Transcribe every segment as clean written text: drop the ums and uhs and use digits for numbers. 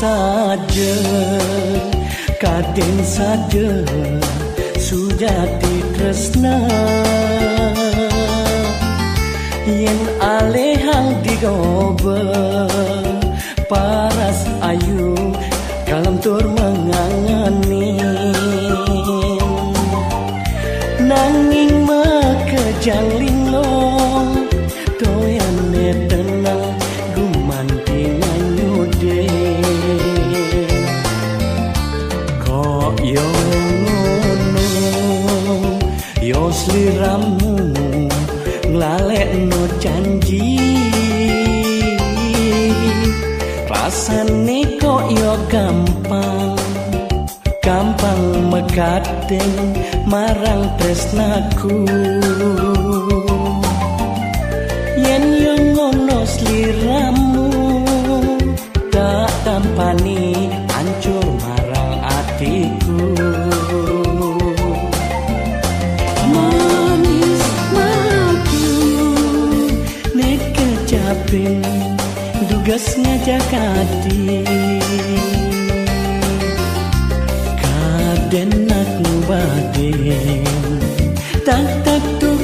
saja, kaden saja sujati tresna yen alehang digobe paras ayu kalam tur mengangani nanging makejang linglong toyane tenang gumanti nganyude kok yo ngono yo sliramu nglalekno janji rasane kok yo gampang mekaten marang tresnaku yen yo ngono sliramu tak tampani hancur marang atiku manis madu nek kecapen dugas ngajak hati kaden aku baden tak tuk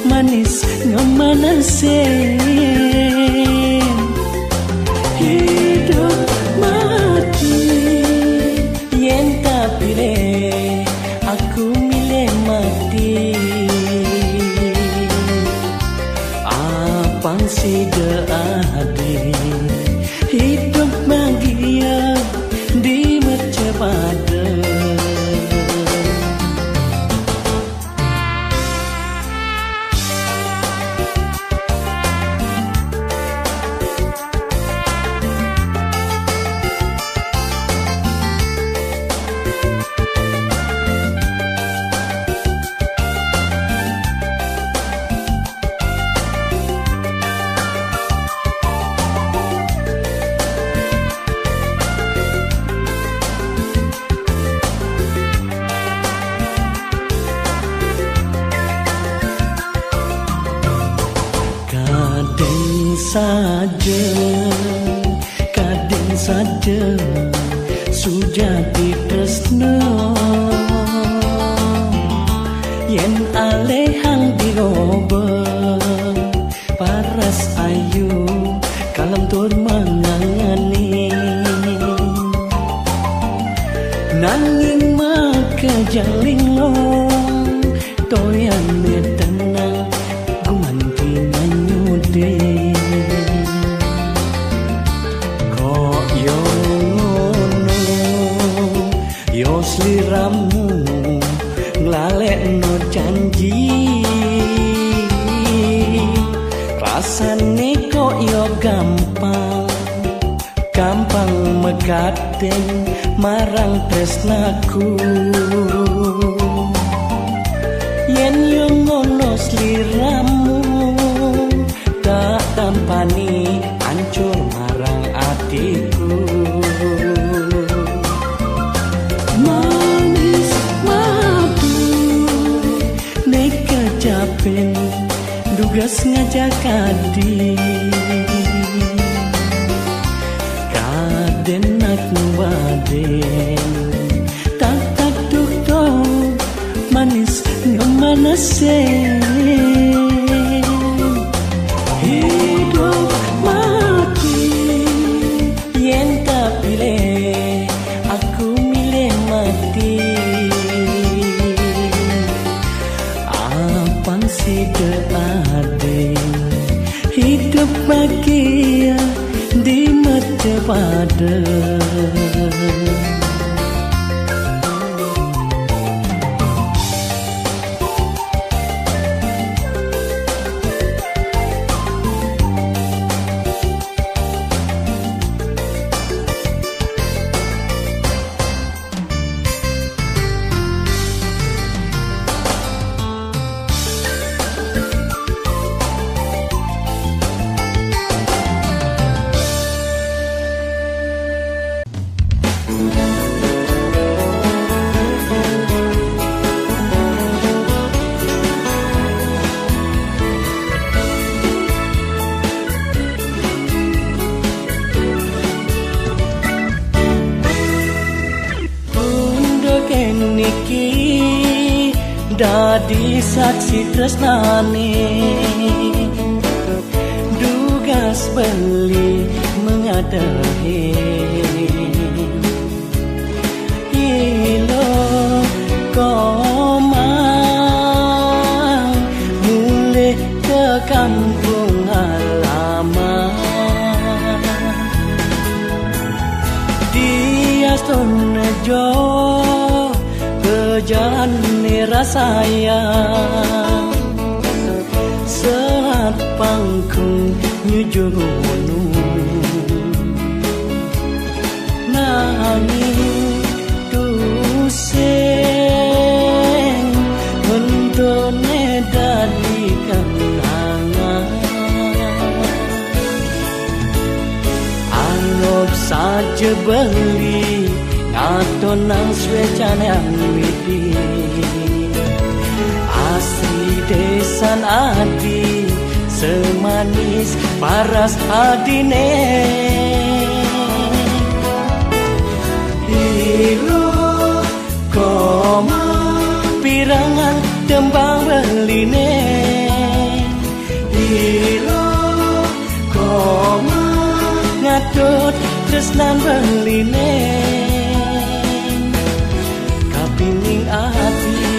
manis ngemanasen hidup mati yen tak pilih aku milih mati apang si deade hidup bahagia di mercepada kaden saja sujati tresna yen alehang digobe paras ayu kalam tur mangangani nanging makejang linglong toyane tenang gumanti nganyude sliramu nglalekno janji rasane kok yo gampang mekaten marang tresnaku yen yo ngono sliramu tak tampani hancur marang atiku kecapen dugas ngajak hati kaden aku baden tak tuk manis ngemanasen hidup mati yen tak pilih aku milih mati si deade hidup bahagia di mercepada dadi saksi tresnane, dugas beli mengadahi ilo komang mulai ke kampung halaman dia sonejo bejane rasayang saat pangkung nyujunu nanging tuseng mentone dadi kenangan anggap saja beli atau nang swecane widi asli desan adi semanis paras adine hilo koma pirangan tembang beline hilo koma ngatut tresnan beline kapining ati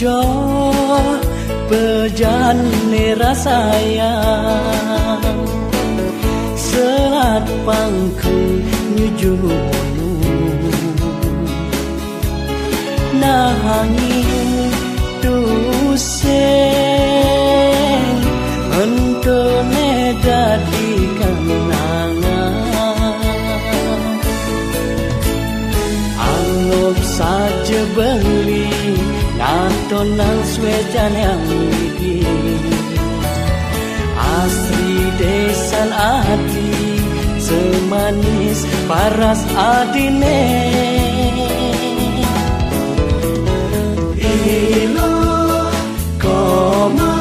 jo bejane rasayang saat pangkung nyujunu nanging tuseng mentone dadi kenangan anggap saja beli atau nang swecane yang widi asli desan adi semanis paras adine ilo koma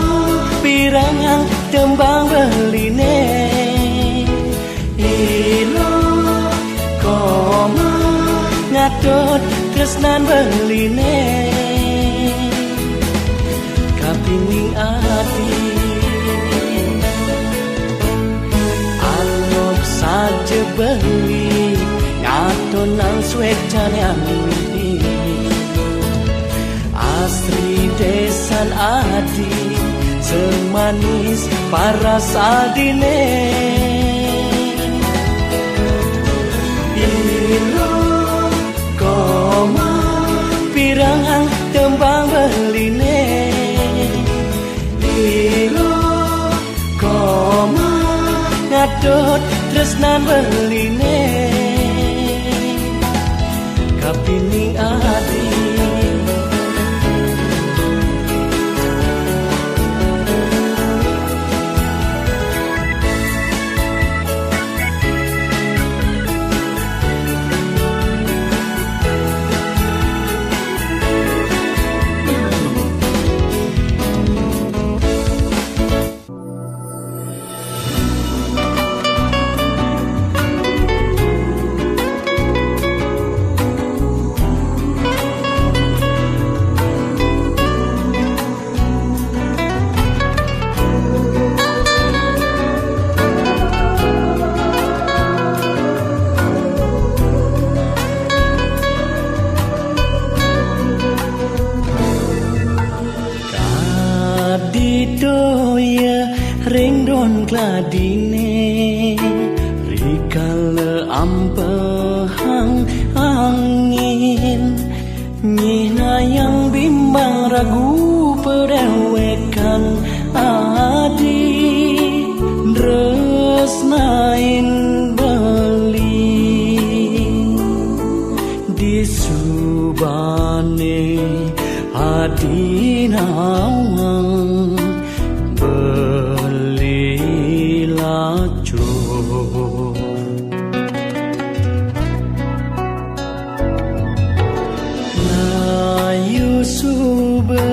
pirangan tembang beline ilo koma ngatut tresnan beline kapining ati anggap saja beli atau nang swecane yang widi asli desan adi semanis paras adine ilo koma pirangan tembang beline ilo koma ngadot tresnan beline kapining ati gladine rikala ampehang angin nyina yang timbang ragu perewekan adi resnain beli di subane adi nawang beli lacur layu sube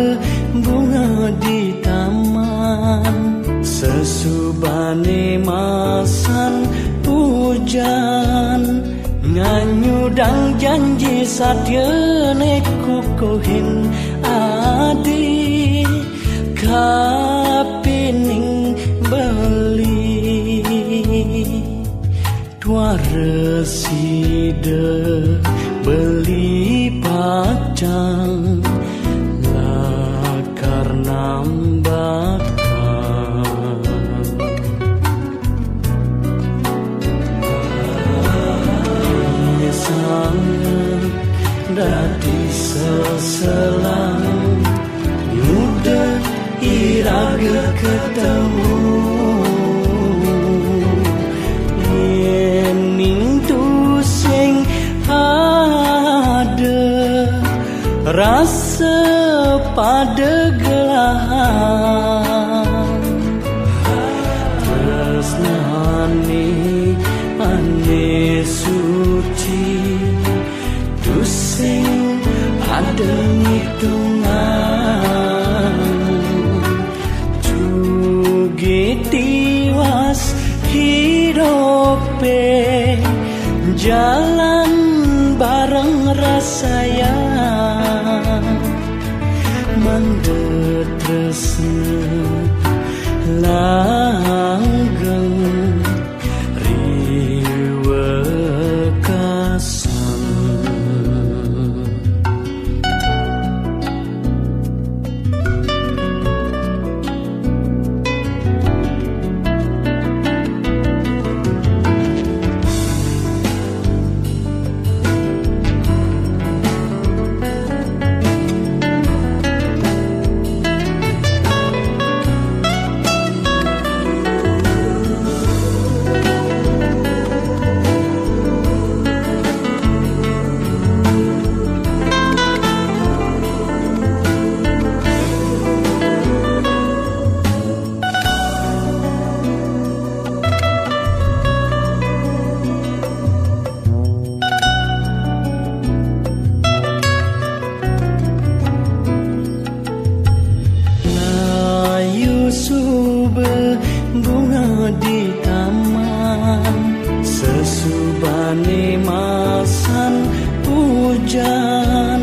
bunga di taman sesubane masan hujan nganyudang janji sadyane kukuhin adi kapining beli dua reside beli pacang lakar nambakan sangat dadi seselang mudah iraga ketemu yening tu sing ada rasa pada gelahan tresnane ane suci tu sing ada hitungan juge tiwas hidupe jalan bareng rasayang mandet tresna langgeng riwe kasan sube bunga di taman sesubane masan hujan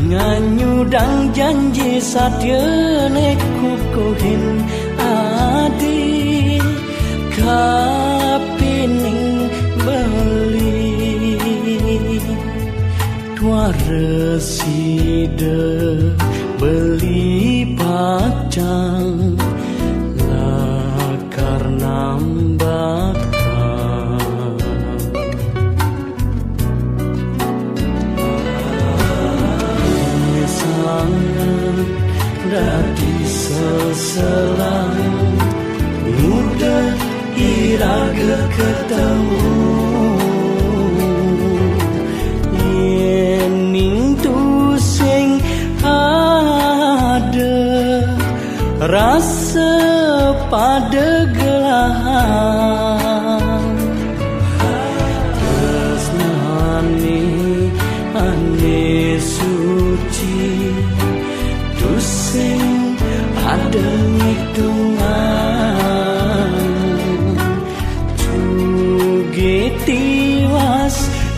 nganyudang janji sadyane kukuhin adi kapining beli dua reside beli pacang lakar nambakan sangat dadi seselang mudah iraga ketemu yening tu sing ada rasa pada gelahan tresnane ane suci tu sing ada hitungan juge tiwas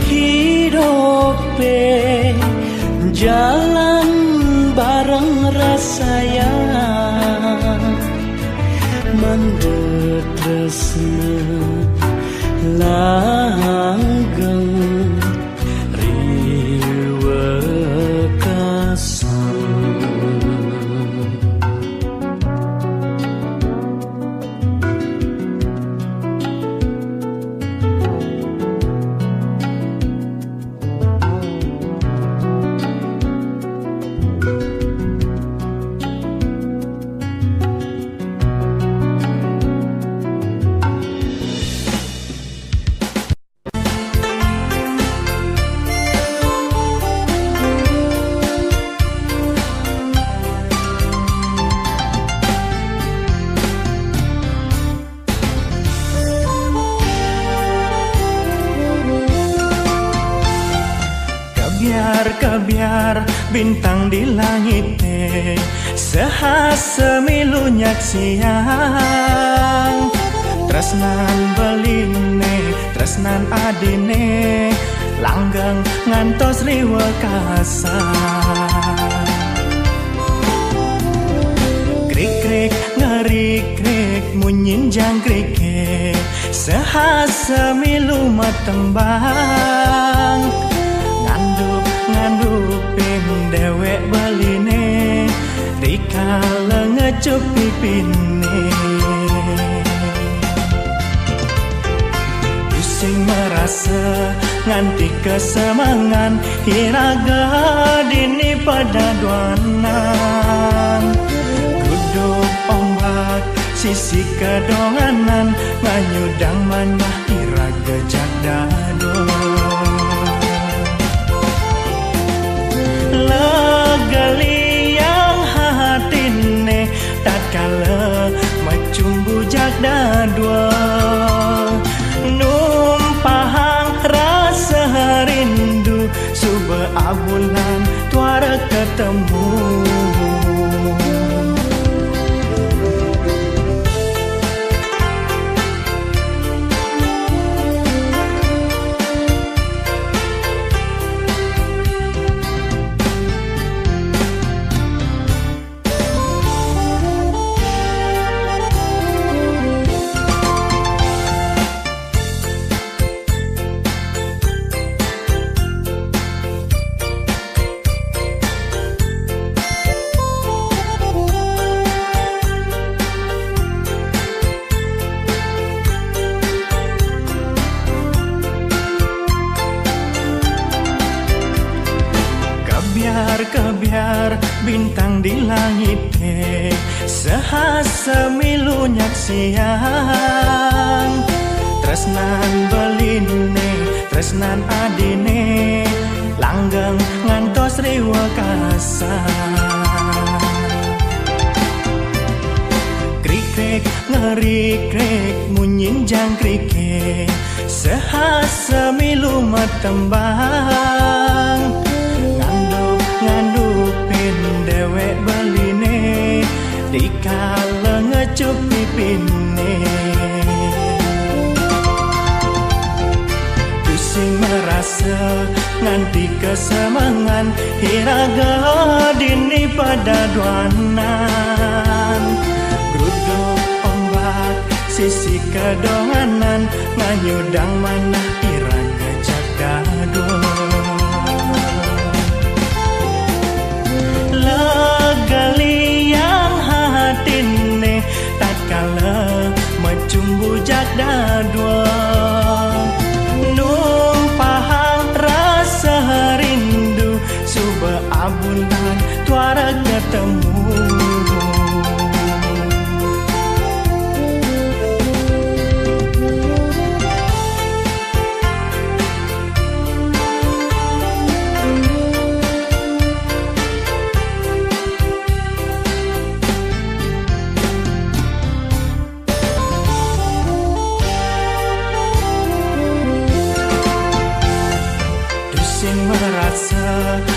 hidupe jalan bareng rasayang mandet tresna langgeng riwe kasan Kebiar bintang di langit sehasa milunyak siang. Tresnan beline, tresnan adine, langgeng ngantos riwa kasar. Krik-krik ngerik-krik munyin jangkrik sehasa milu matembang. Ngandupin dewek beline, rikala ngecup pipine. Pusing merasa nganti kesemangan, hiraga dini pada duanan. Guduk ombak sisi kedonganan, nganyudang manah hiraga jagdado. Legali yang hatine tatkala macumbu jagdadwa, numpahang rasa rindu suba abulan tuara ketemu. Kebiar bintang di langit sehasa milunyak siang. Tresnan beline, tresnan adine, langgeng ngantos riwa kasar. Krik-krik ngerik-krik munyin jangkrik sehasa milu matembang. Ngandupin dewek beline, dikala ngecup pipine. Pusing merasa nganti kesemangan, hiraga dini pada duanan. Gruduk ombak sisi kedonganan, nganyudang manah hiraga jagdado. Legali yang hatine tatkala macumbu jagdadwa, numpahang rasa rindu suba abulan tuara ketemu.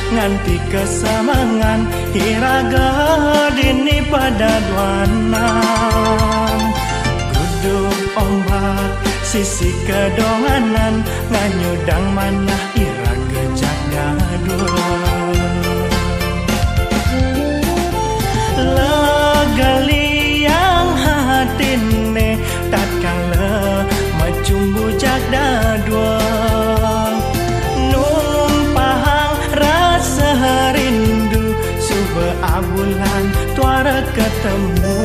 Nganti kesemangan, hiraga dini pada duanan. Guduk ombak sisi kedonganan, nganyudang manah hiraga jagdado. Legali yang hatine tatkala macumbu jagdado, rindu suba abulan tuara ketemu.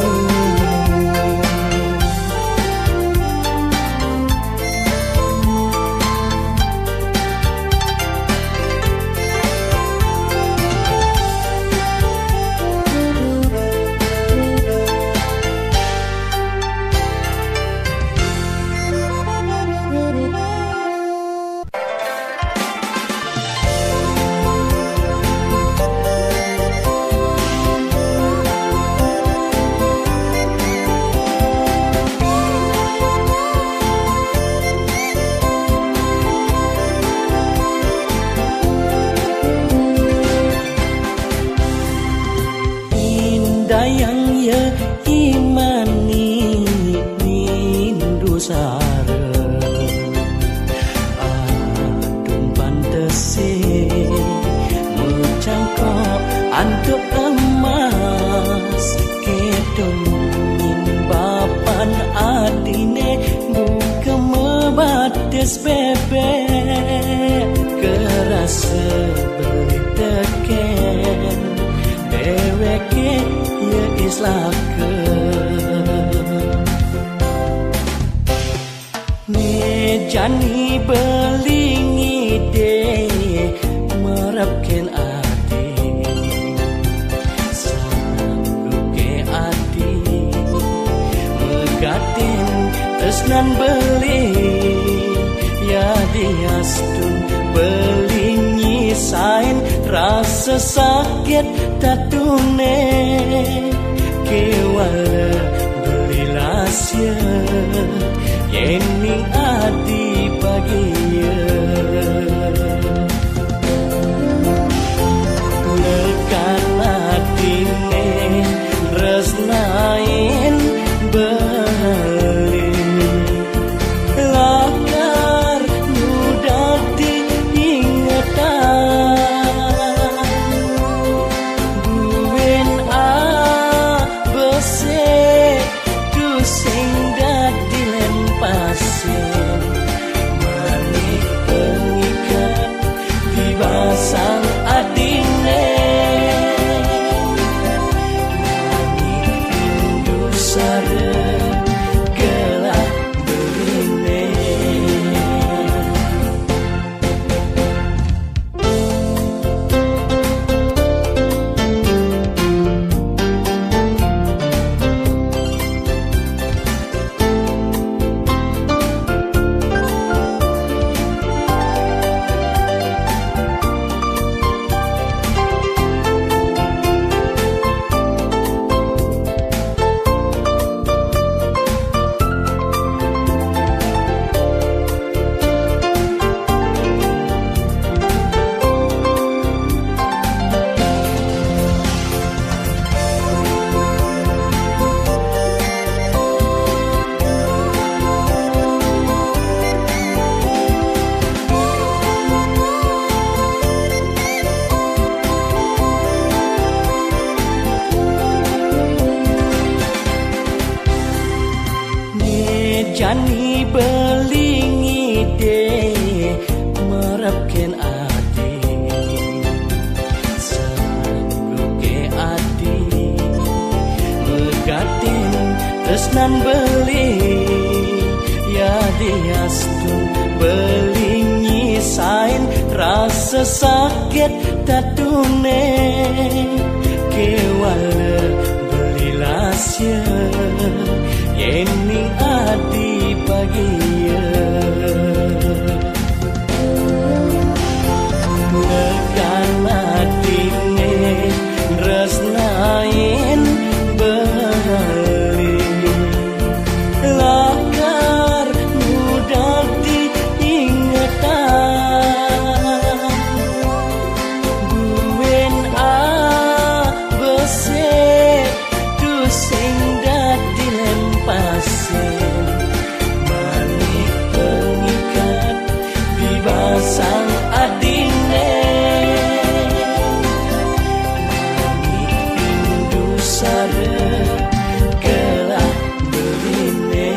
dayang ya imani nindu sare adun pantese mucangkok antuk emas ketong bapan adine buka mebates bebek kerasa beri teken deweke ya islake ne jani belingi de merapken ati sangguke ati megatin tresnan beli ya diastun belingi sain rasa sakit tatune kewala belilasya yening adi bagiya lekan atine resnain beli lakar mudah diingatan buen bese tu sing dadi lempasin manik pengikat dibasang adine manik rindu sare gelah berine jani belingi de merapken ati sangguke ati megatin tresnan beli ya diastun belingi sain rasa sakit tatune kewala belilasya yening adi bagiya lekan atine resnain beli lakar mudah diingatan buen bese tu sing dadi lempasin manik pengikat dibasang adine manik rindu sare gelah berine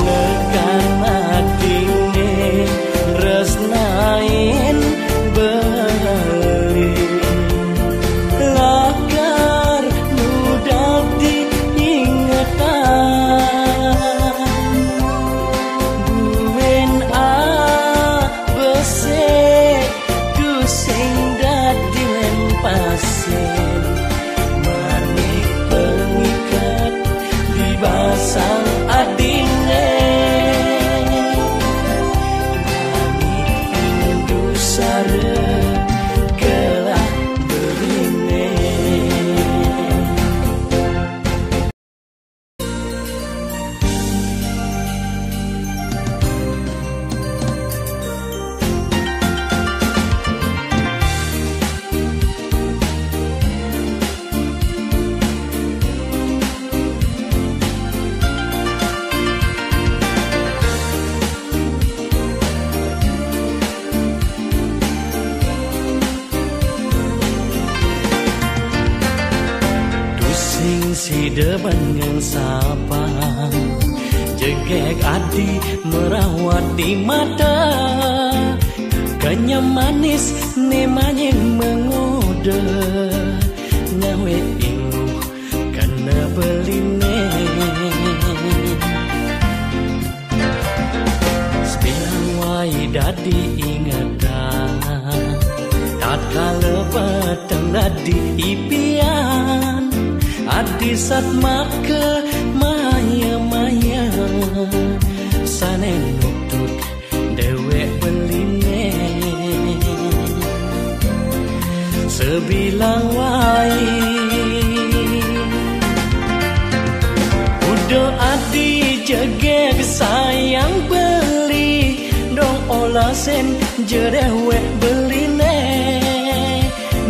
lekan atine resnain beli lakar mudah diingatan buen bese tu sing dadi lempasin manik pengikat dibasang adine manik rindu sare gelah berine sida bangang sapang, jegek adi merawat di mata, kenyam manis nemanya mengoda, ngawe ingu kena beline. Sebilang wai dadi ingatan, tatkala petang dadi ipian, adi sat maka maya-maya, sane nutut dewek beline. Sebilang wai udah adi jegek sayang beli, dong olah sen jerewek beline.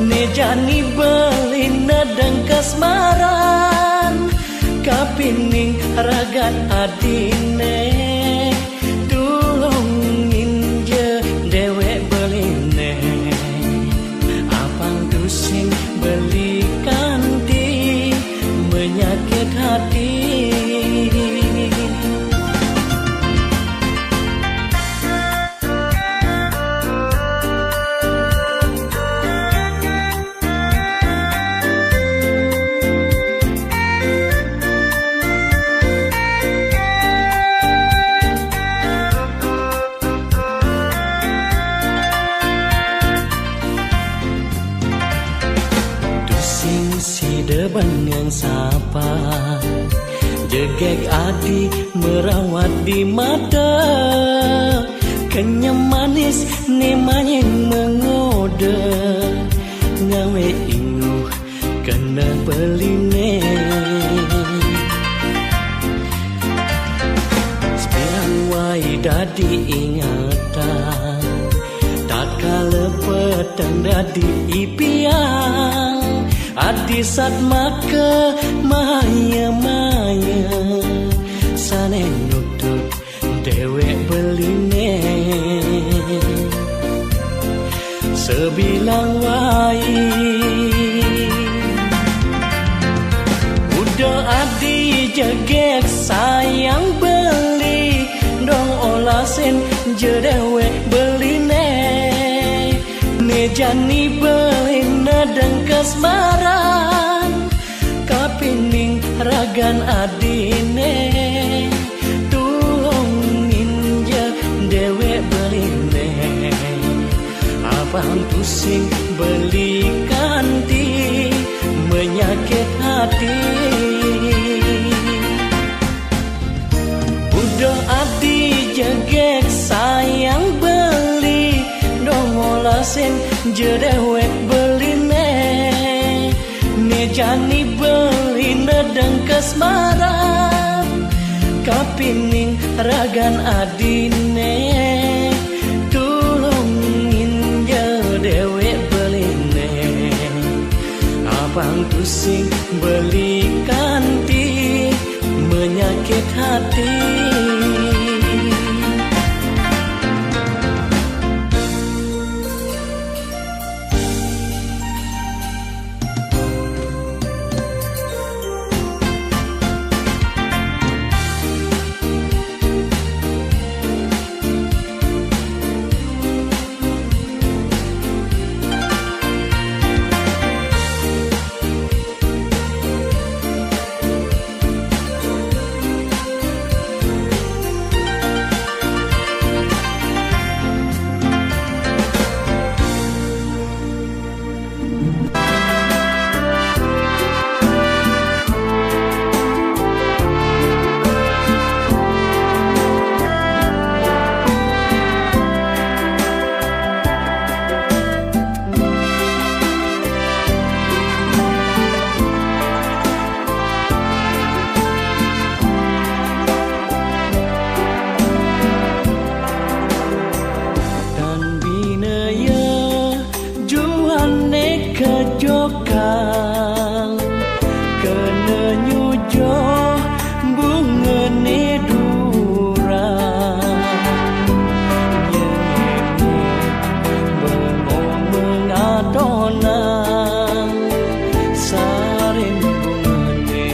Ne jani beline deng kasmaran, kapining ragat adine, tulungin je dewek beline. Apang tusing belikan di menyakit hati. Bangang sapa, jegek adi merawat di mata, kenyam manis nemanya mengoda, ngawe ingu kena beline. Sebilang wai dadi ingatan, tatkala petang dadi ipian, adi sat maka maya-maya, sane nutut dewek beline. Sebilang wai udah adi jegek sayang beli, dong olah sen jedewek beline. Ne jani beline deng kasmaran, kapining ragan adine, tulungin je dewek beline. Abang pusing belikan di menyakit hati. Udah adi jegek sayang beli, dong olah sen jedewek beline. Ne jani beline deng kasmaran, kapining ragan adine, tulungin je dewek beline. Abang pusing belikan di menyakit hati. kejokang kena nyujo bunga ni durang nyengit bengong mengadonang sarin bunga ni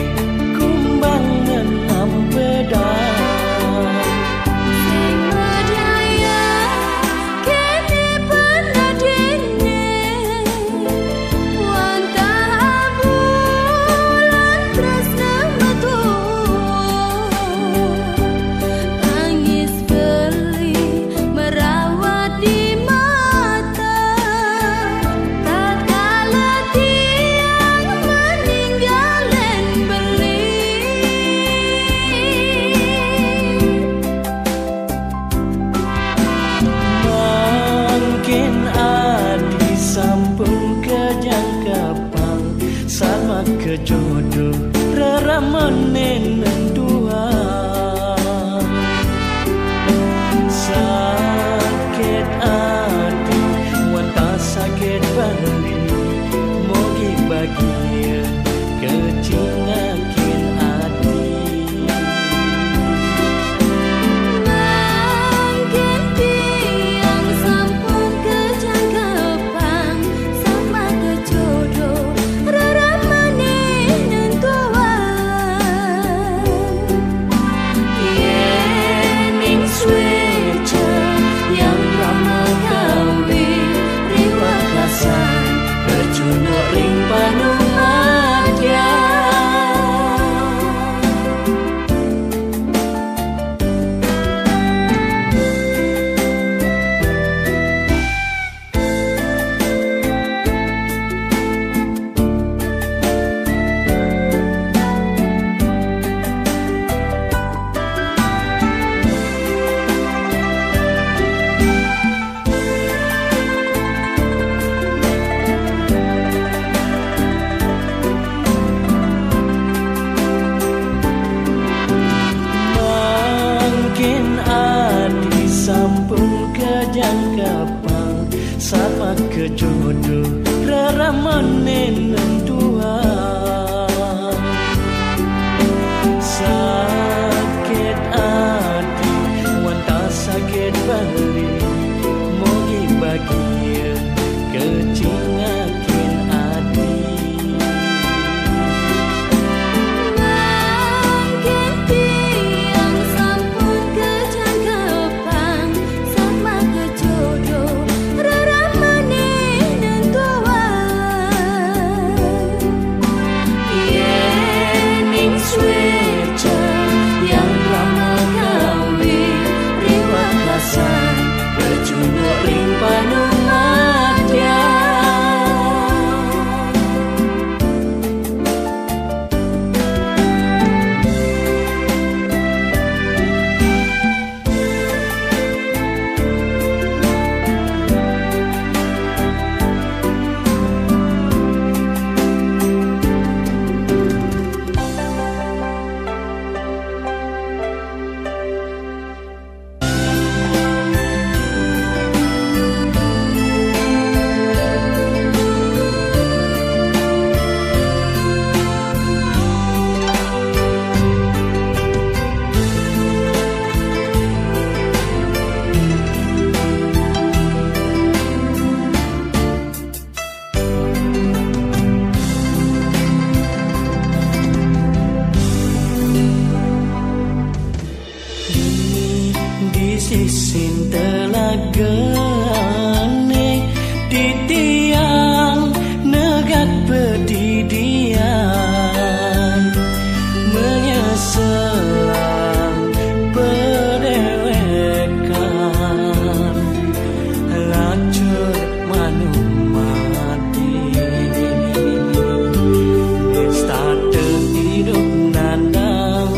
kejodoh raraman dua. Sakit hati wanta sakit bali mogi bagia kecingakin hati. Mungkin tiang sampun kejangkepang sama kejodoh raramanen tua. Yening swece yang ramah kawin riwa kasan berjuno ring panung adya. Mungkin adi sampun kejangkepang sama kejodoh raramanen dua. Sakit hati wanta sakit bali mogi bagia kecingakin hati. Mungkin tiang sampun kejangkepang sama kejodoh raramanen tua. Yening swece yang ramah kawin riwa kasan berjuno ring panung adya. Di sisin telagane di tiang negak pedidian menyeselang pedewekan lacur manung mati nestade hidup nandang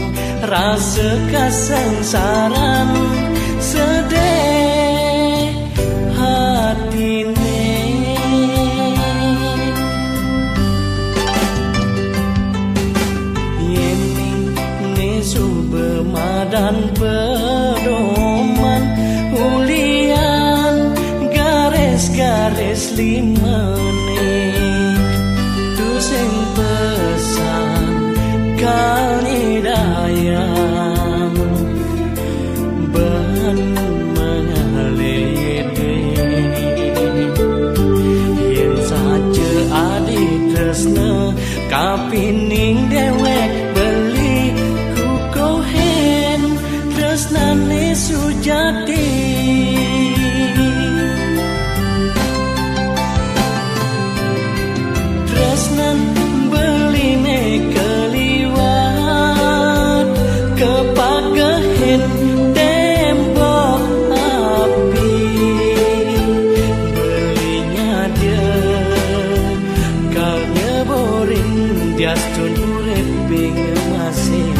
rasa kesengsaran sedih hatine. Yening nesu bemadan pedoman ulian garis-garis limene tu sing pesan kali dayang ban mengalede yen saja adi tresna kapining dewek beli kukohen tresnane sujati. Tresnan beline keliwat kepagahen tembok api belinya dia kal nyeborin diastun urip masih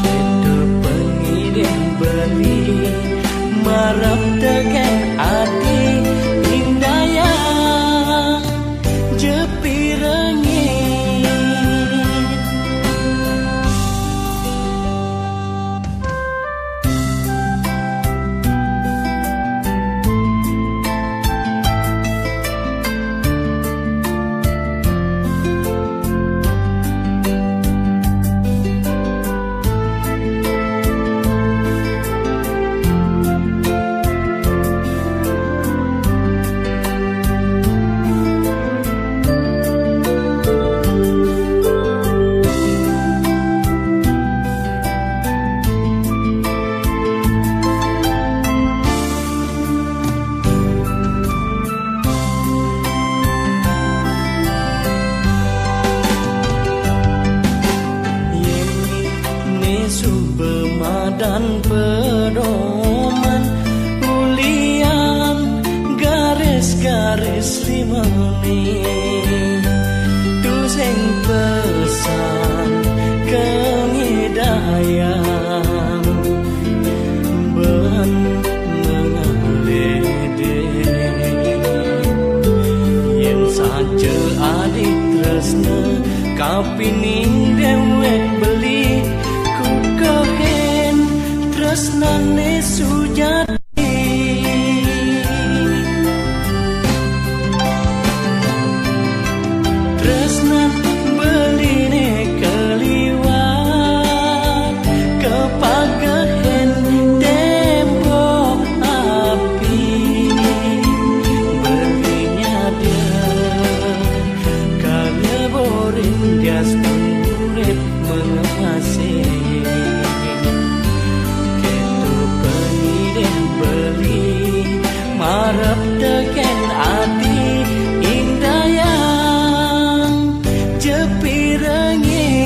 kita pengidin beli marap tegen ati indaya jepira islimani tu sing pesan kengidayang ben mengalede yen saja adik tresna kapining dewek beli ku kehen tresnane sujati marap deken ati indah yang jepirengi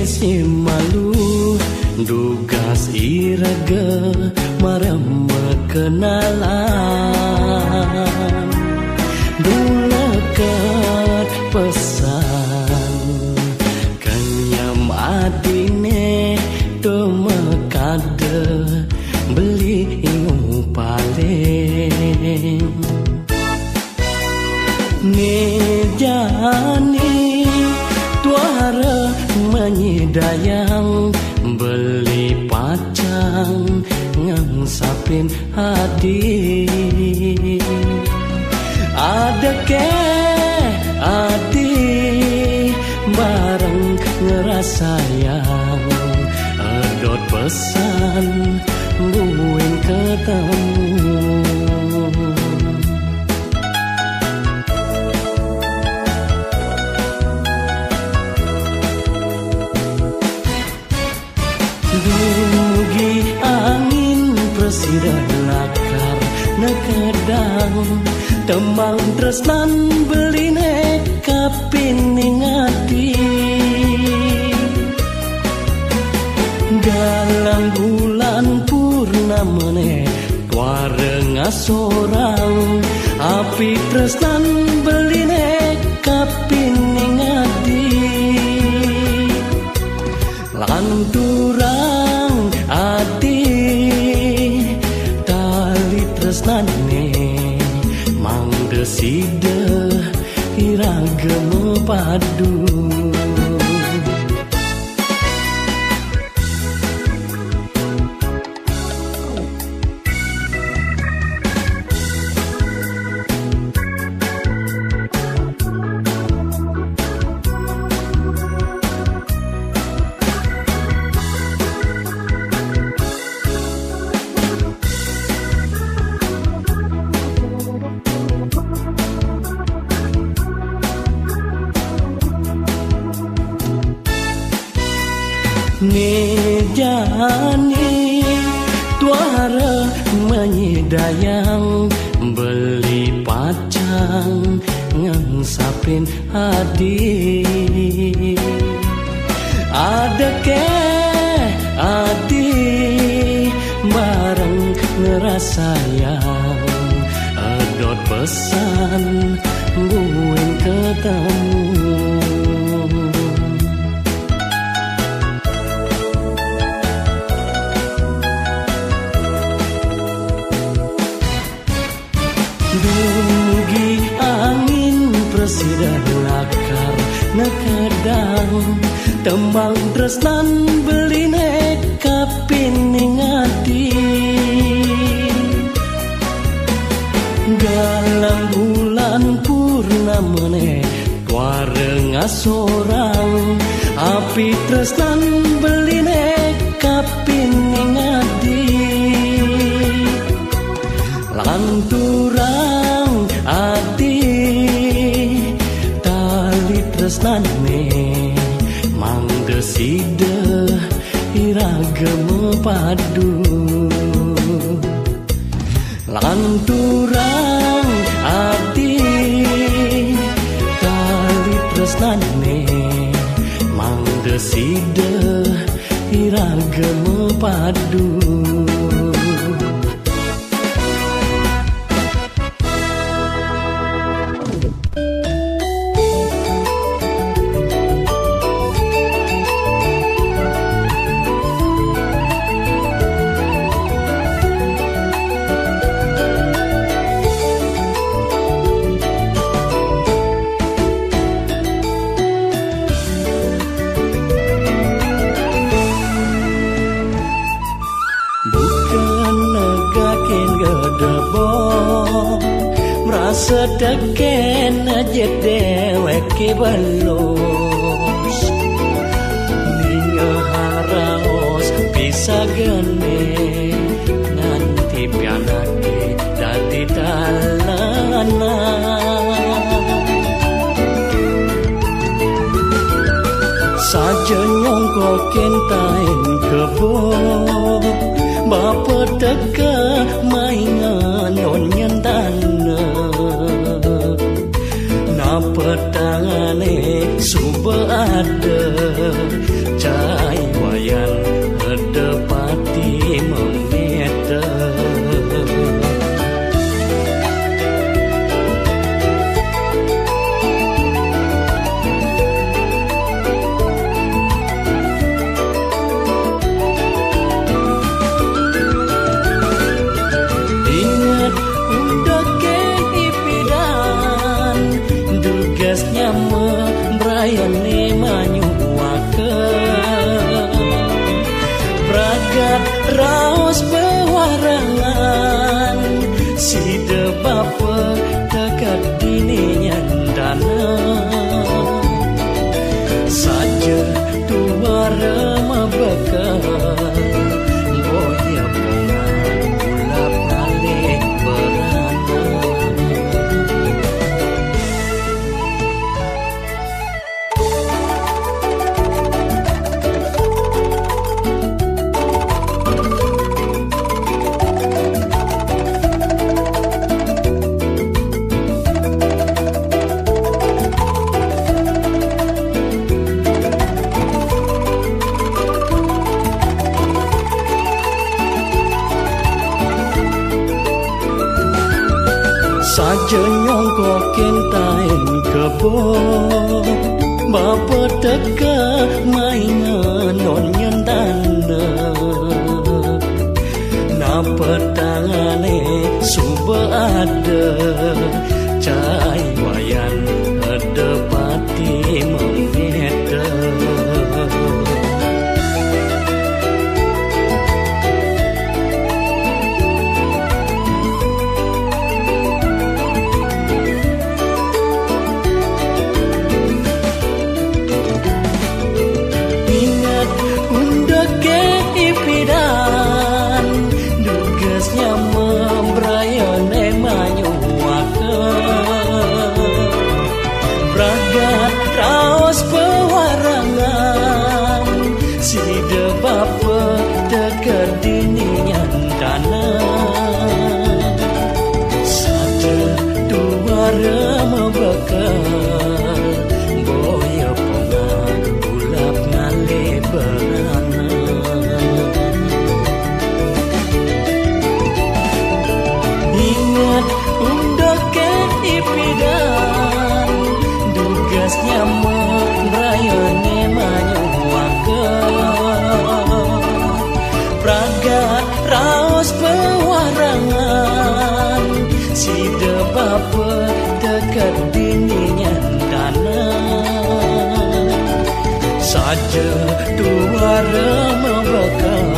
si malu dugas iraga marem kenalan dulakat pesan kenyam adine temekade beli ingu paling nejani tuara menyidayang beli pacang ngangsapin hadi ada ke adi bareng ngerasayang edot pesan buin ketemu dugi angin presiden lakar nekedang temang tresnan beline kapining ati galang bulan purnamane tuareng asorang api tresnan beline kapining ati lanturang ati tali tresnane mangdeside iragem padu nejani tuara menyidayang beli pacang ngangsapin hadi ada ke adi bareng ngerasayang edot pesan buin ketemu dugi angin presiden lakar nekeda sayang tembang tresnan beline kapining ati dalam bulan purnamane wareng asorang api tresnan beline kapining ati lanturang ati tali tresnane mangdeside iragem padu lanturang ati tali tresnane mangdeside iragem padu sedeken aja dewek balos ninga haraos bisa gene nanti pianake dadi dalana saja nyongko kentain kebo bapa teka mainan onyen tanah petangane suba ada cai wayan hedepati mengeta ingat udah ke ipidan dugasnya membrayane manyuake bragat raos bewarangan si de bapa dekat dininya dana saja tua rema bekal boya pengan gula balik berana saja nyongko kentain kebo bapa teka mainan onyen tanda napa tangane suba ada cai wayan hedepati mengeta dugasnya membrayane manyuake saja tua remah bakal